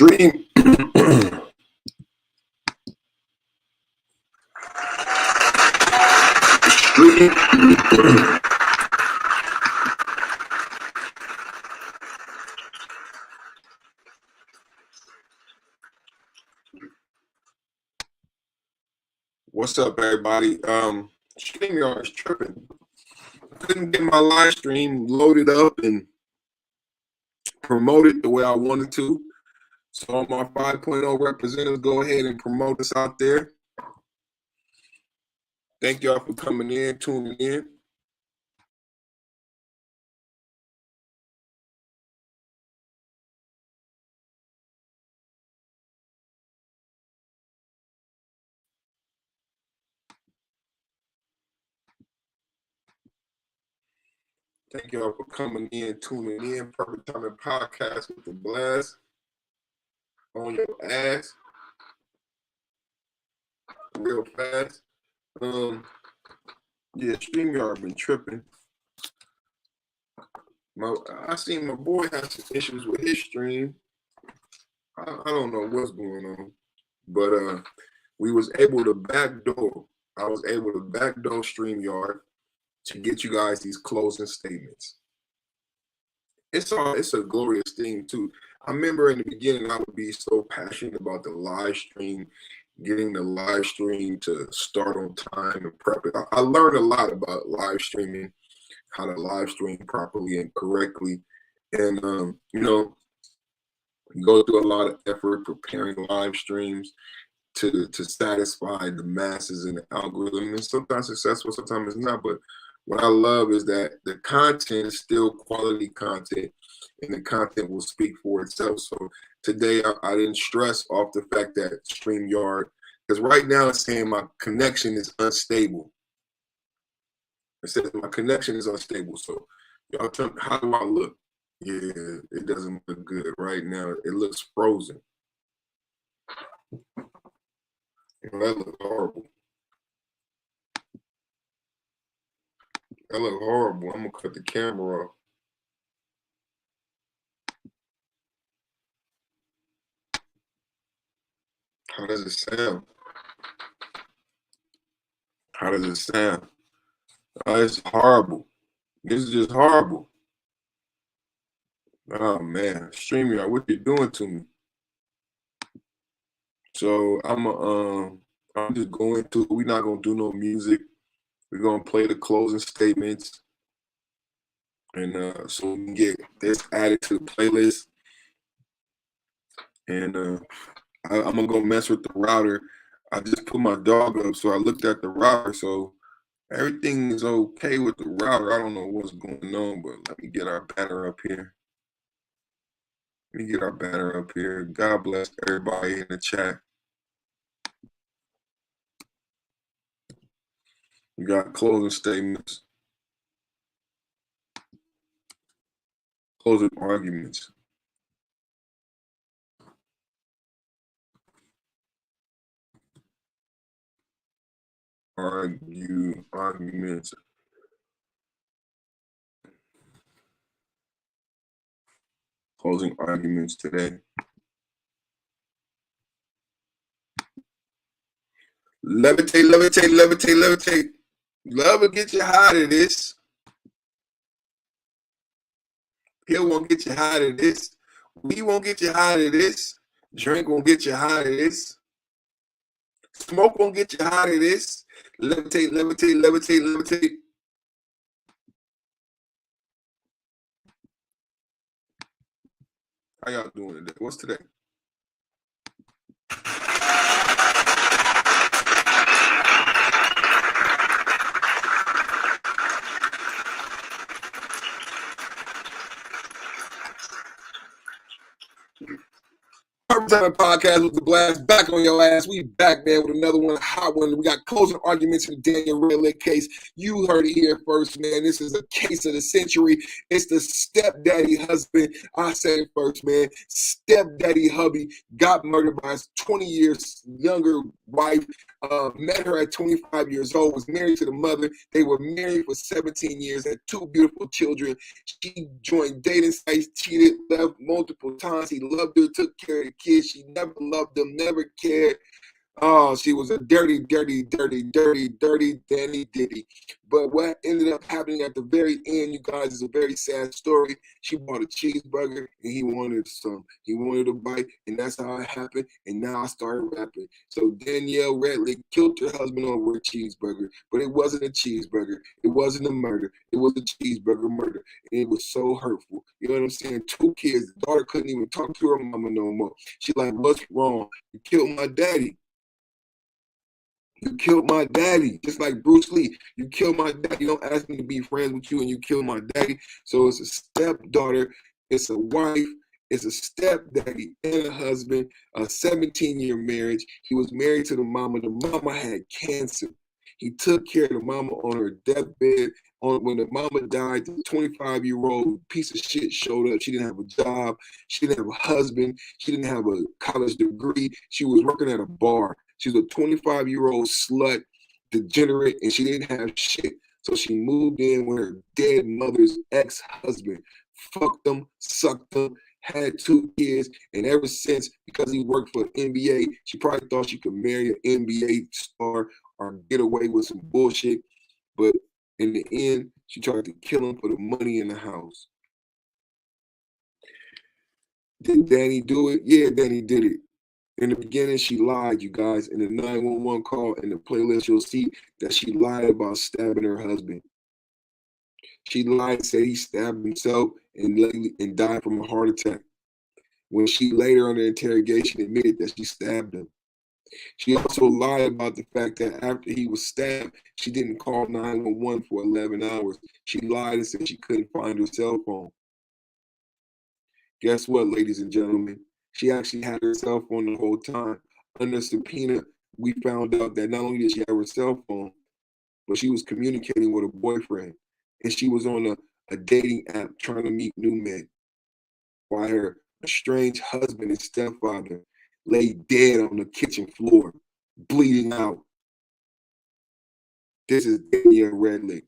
Stream. Stream. What's up, everybody? StreamYard is tripping. I couldn't get my live stream loaded up and promoted the way I wanted to. So all my 5.0 representatives, go ahead and promote us out there. Thank y'all for coming in, tuning in. Thank y'all for coming in, tuning in. Perfect Timing Podcast with the Blast on your ass real fast. Yeah, StreamYard been tripping. I seen my boy have some issues with his stream. I don't know what's going on, but we was able to backdoor. I was able to backdoor StreamYard to get you guys these closing statements. It's a glorious thing too. I remember in the beginning I would be so passionate about the live stream, getting the live stream to start on time and prep it. I learned a lot about live streaming, how to live stream properly and correctly, and you go through a lot of effort preparing live streams to satisfy the masses and the algorithm. And sometimes successful, sometimes it's not. But what I love is that the content is still quality content, and the content will speak for itself. So today I didn't stress off the fact that StreamYard, because right now it's saying my connection is unstable. It says my connection is unstable. So y'all tell me, how do I look? Yeah, it doesn't look good right now. It looks frozen. That looks horrible. That looks horrible. I'm gonna cut the camera off. How does it sound? How does it sound? Oh, it's horrible. This is just horrible. Oh man, StreamYard, what you doing to me? So I'm just going to. We're not gonna do no music. We're gonna play the closing statements, and so we can get this added to the playlist. And I'm gonna go mess with the router. I just put my dog up, so I looked at the router. So everything is okay with the router. I don't know what's going on, but let me get our banner up here. Let me get our banner up here. God bless everybody in the chat. We got closing statements, closing arguments. Arguments. Closing arguments today. Levitate, levitate, levitate, levitate. Love will get you high to this. Pill won't get you high to this. We won't get you high to this. Drink won't get you high to this. Smoke won't get you high to this. Levitate, levitate, levitate, levitate. How y'all doing today? What's today? Perfect Timing Podcast with the Blast, back on your ass. We back, man, with another one, a hot one. We got closing arguments in the Daniel Red Lake case. You heard it here first, man. This is a case of the century. It's the stepdaddy husband. I said it first, man. Stepdaddy hubby got murdered by his 20 years younger wife. Met her at 25 years old, was married to the mother. They were married for 17 years, had two beautiful children. She joined dating sites, cheated, left multiple times. He loved her, took care of the kids. She never loved them, never cared. Oh, she was a dirty Danny Diddy. But what ended up happening at the very end, you guys, is a very sad story. She bought a cheeseburger and he wanted some. He wanted a bite, and that's how it happened. And now I started rapping. So Danielle Redlick killed her husband over a cheeseburger, but it wasn't a cheeseburger. It wasn't a murder. It was a cheeseburger murder. And it was so hurtful. You know what I'm saying? 2 kids. The daughter couldn't even talk to her mama no more. She like, what's wrong? You killed my daddy. You killed my daddy, just like Bruce Lee. You killed my daddy. You don't ask me to be friends with you, and you killed my daddy. So it's a stepdaughter, it's a wife, it's a stepdaddy, and a husband. A 17-year marriage. He was married to the mama. The mama had cancer. He took care of the mama on her deathbed. When the mama died, the 25-year-old piece of shit showed up. She didn't have a job. She didn't have a husband. She didn't have a college degree. She was working at a bar. She was a 25-year-old slut, degenerate, and she didn't have shit. So she moved in with her dead mother's ex-husband. Fucked them, sucked them, had 2 kids, and ever since, because he worked for the NBA, she probably thought she could marry an NBA star or get away with some bullshit. But in the end, she tried to kill him for the money in the house. Did Danny do it? Yeah, Danny did it. In the beginning, she lied, you guys. In the 911 call, in the playlist, you'll see that she lied about stabbing her husband. She lied and said he stabbed himself and died from a heart attack. When she later under interrogation admitted that she stabbed him. She also lied about the fact that after he was stabbed, she didn't call 911 for 11 hours. She lied and said she couldn't find her cell phone. Guess what, ladies and gentlemen? She actually had her cell phone the whole time. Under subpoena, we found out that not only did she have her cell phone, but she was communicating with a boyfriend. And she was on a dating app trying to meet new men. While her estranged husband and stepfather lay dead on the kitchen floor, bleeding out. This is Danielle Redlick.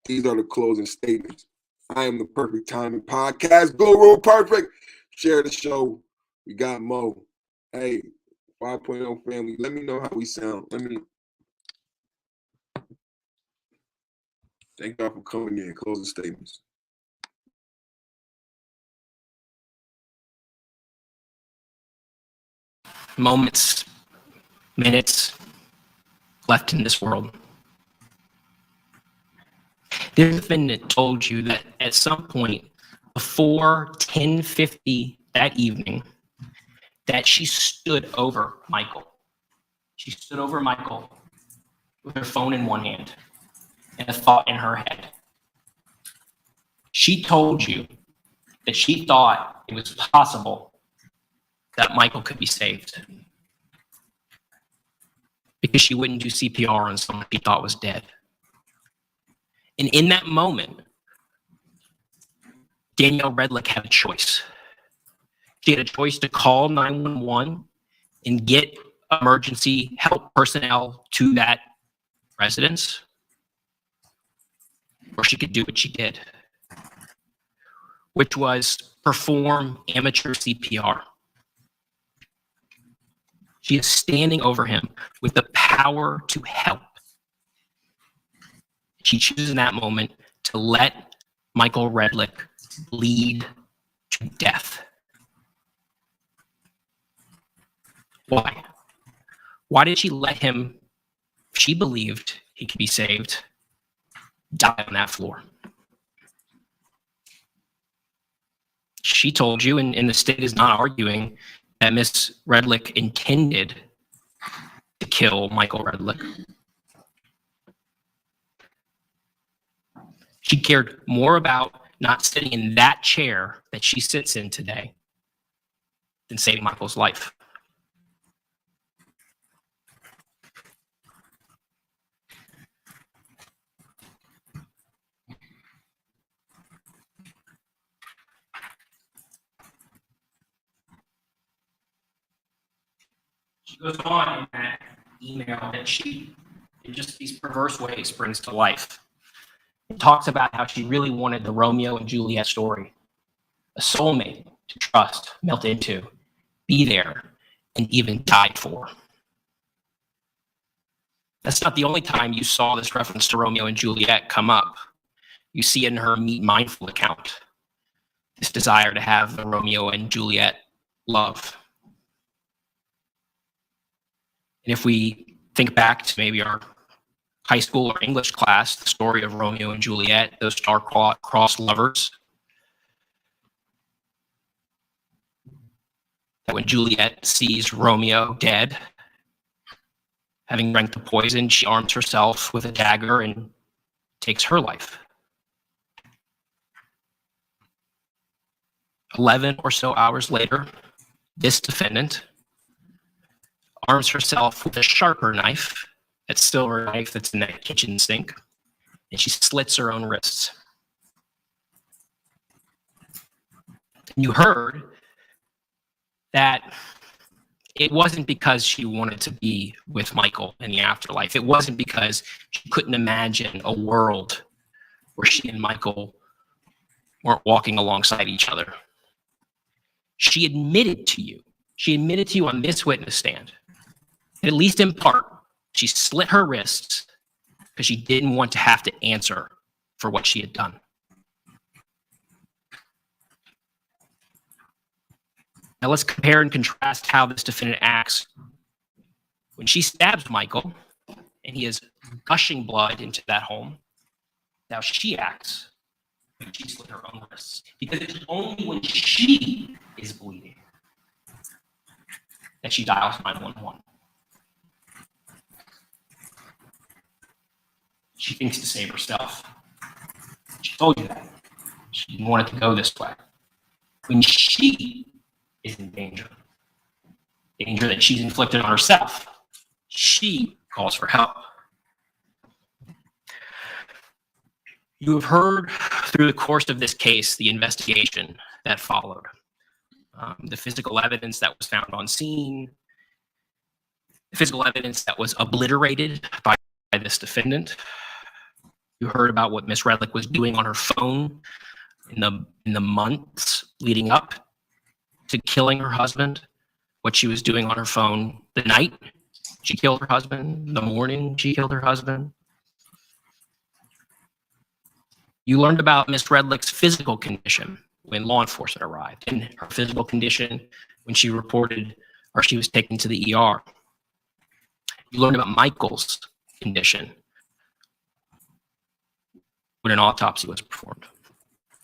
These are the closing statements. I am the Perfect Timing Podcast Guru. Perfect. Share the show. We got Mo. Hey, 5.0 family, let me know how we sound. Thank y'all for coming in. Closing statements. Moments, minutes left in this world. The defendant told you that at some point before 10:50 that evening, that she stood over Michael. She stood over Michael with her phone in one hand and a thought in her head. She told you that she thought it was possible that Michael could be saved because she wouldn't do CPR on someone she thought was dead. And in that moment, Danielle Redlick had a choice. She had a choice to call 911 and get emergency help personnel to that residence, or she could do what she did, which was perform amateur CPR. She is standing over him with the power to help. She chooses in that moment to let Michael Redlick bleed to death. Why? Why did she let him, she believed he could be saved, die on that floor? She told you, and the state is not arguing, that Miss Redlick intended to kill Michael Redlick. She cared more about not sitting in that chair that she sits in today than saving Michael's life. She goes on in that email that she, in just these perverse ways, brings to life. It talks about how she really wanted the Romeo and Juliet story, a soulmate to trust, melt into, be there, and even died for. That's not the only time you saw this reference to Romeo and Juliet come up. You see it in her Meet Mindful account, this desire to have the Romeo and Juliet love. And if we think back to maybe our high school or English class, the story of Romeo and Juliet, those star-crossed lovers, that when Juliet sees Romeo dead, having drank the poison, she arms herself with a dagger and takes her life. 11 or so hours later, this defendant arms herself with a sharper knife, that silver knife that's in that kitchen sink, and she slits her own wrists. And you heard that it wasn't because she wanted to be with Michael in the afterlife. It wasn't because she couldn't imagine a world where she and Michael weren't walking alongside each other. She admitted to you on this witness stand, at least in part, she slit her wrists because she didn't want to have to answer for what she had done. Now let's compare and contrast how this defendant acts when she stabs Michael and he is gushing blood into that home. Now she acts when she slit her own wrists, because it's only when she is bleeding that she dials 911. She thinks to save herself. She told you that. She didn't want it to go this way. When she is in danger that she's inflicted on herself, she calls for help. You have heard through the course of this case the investigation that followed, the physical evidence that was found on scene, the physical evidence that was obliterated by this defendant. You heard about what Miss Redlick was doing on her phone in the months leading up to killing her husband, what she was doing on her phone the night she killed her husband, the morning she killed her husband. You learned about Miss Redlick's physical condition when law enforcement arrived, and her physical condition when she reported or she was taken to the ER. You learned about Michael's condition when an autopsy was performed.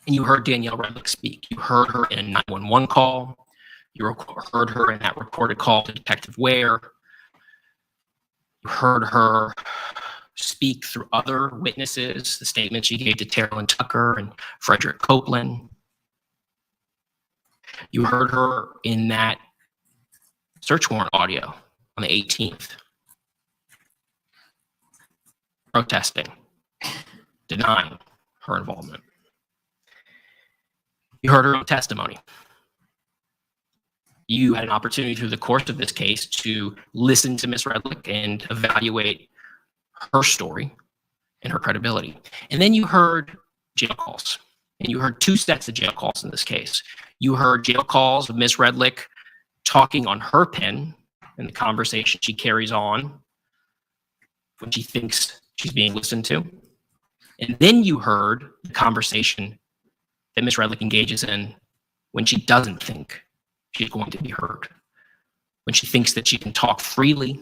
And you heard Danielle Redlick speak. You heard her in a 911 call. You heard her in that recorded call to Detective Ware. You heard her speak through other witnesses, the statements she gave to Terrell Tucker and Frederick Copeland. You heard her in that search warrant audio on the 18th, protesting, denying her involvement. You heard her own testimony. You had an opportunity through the course of this case to listen to Ms. Redlick and evaluate her story and her credibility. And then you heard jail calls. And you heard two sets of jail calls in this case. You heard jail calls of Ms. Redlick talking on her pen and the conversation she carries on when she thinks she's being listened to. And then you heard the conversation that Ms. Redlick engages in when she doesn't think she's going to be heard, when she thinks that she can talk freely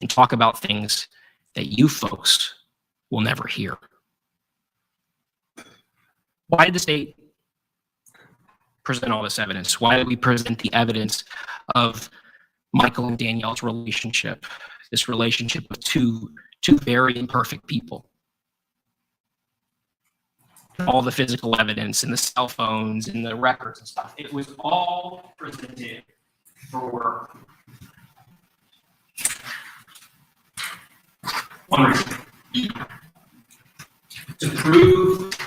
and talk about things that you folks will never hear. Why did the state present all this evidence? Why did we present the evidence of Michael and Danielle's relationship, this relationship of two very imperfect people? All the physical evidence and the cell phones and the records and stuff. It was all presented for one reason: to prove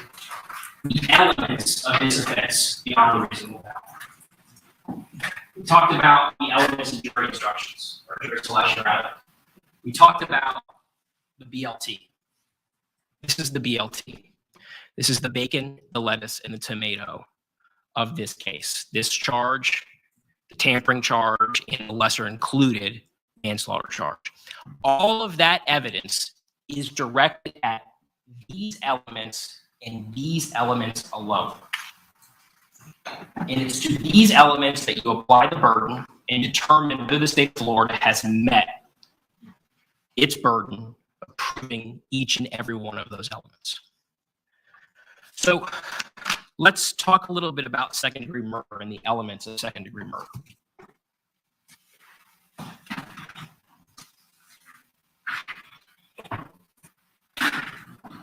the elements of his offense beyond a reasonable doubt. We talked about the elements of jury instructions, or jury selection rather. We talked about the BLT. This is the BLT. This is the bacon, the lettuce, and the tomato of this case. This charge the tampering charge, and the lesser included manslaughter charge. All of that evidence is directed at these elements and these elements alone. And it's to these elements that you apply the burden and determine whether the state of Florida has met its burden of proving each and every one of those elements. So let's talk a little bit about second-degree murder and the elements of second-degree murder.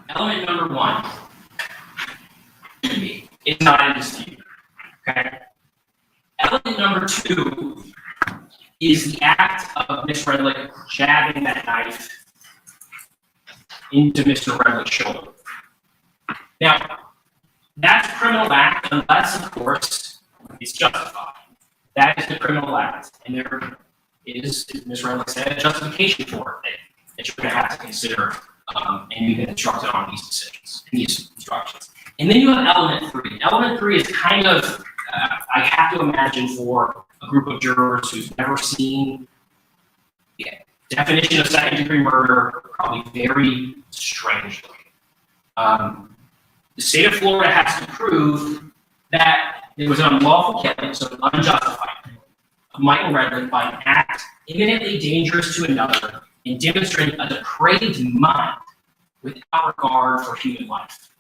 Element number one is not in dispute. Okay. Element number two is the act of Ms. Redlich jabbing that knife into Mr. Redlich's shoulder. Now, that's a criminal act unless, of course, it's justified. That is the criminal act, and there is, as Ms. Redlich said, a justification for it that you're going to have to consider, and you've been instructed on these decisions, these instructions. And then you have element three. Element three is kind of, I have to imagine for a group of jurors who's never seen the definition of second-degree murder, probably very strangely. The state of Florida has to prove that there was an unlawful killing, so unjustified, of Michael Redlich by an act imminently dangerous to another and demonstrating a depraved mind without regard for human life.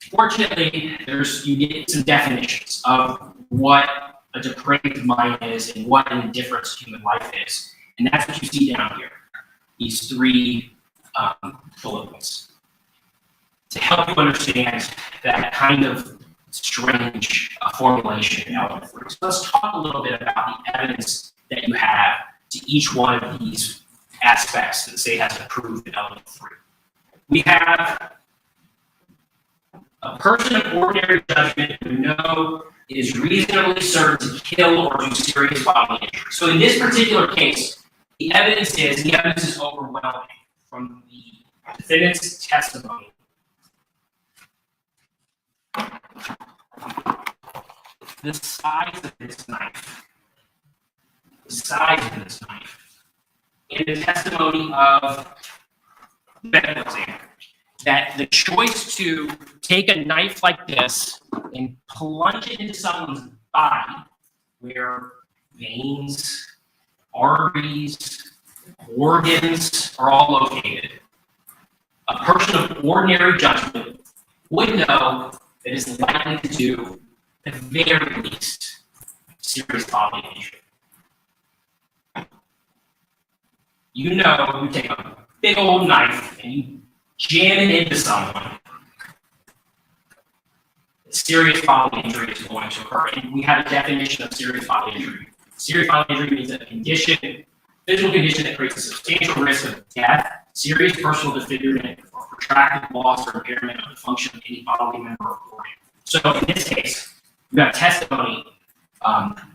Fortunately, you get some definitions of what a depraved mind is and what an indifference to human life is, and that's what you see down here. These three bullet points to help you understand that kind of strange formulation in element three. So let's talk a little bit about the evidence that you have to each one of these aspects that the state has to prove in element three. We have a person of ordinary judgment who know it is reasonably certain to kill or do serious bodily injury. So in this particular case, the evidence is overwhelming from the defendant's testimony. The size of this knife, and the testimony of the medical examiner, that the choice to take a knife like this and plunge it into someone's body where veins, arteries, organs are all located, a person of ordinary judgment would know that it's likely to do, at the very least, serious bodily injury. You know, you take a big old knife and you jam it into someone, serious bodily injury is going to occur. And we have a definition of serious bodily injury. Serious bodily injury means a condition, physical condition that creates a substantial risk of death, serious personal disfigurement, or protracted loss or impairment of the function of any bodily member or organ. So in this case, we have testimony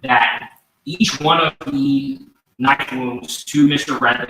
that each one of the knife wounds to Mr. Redlich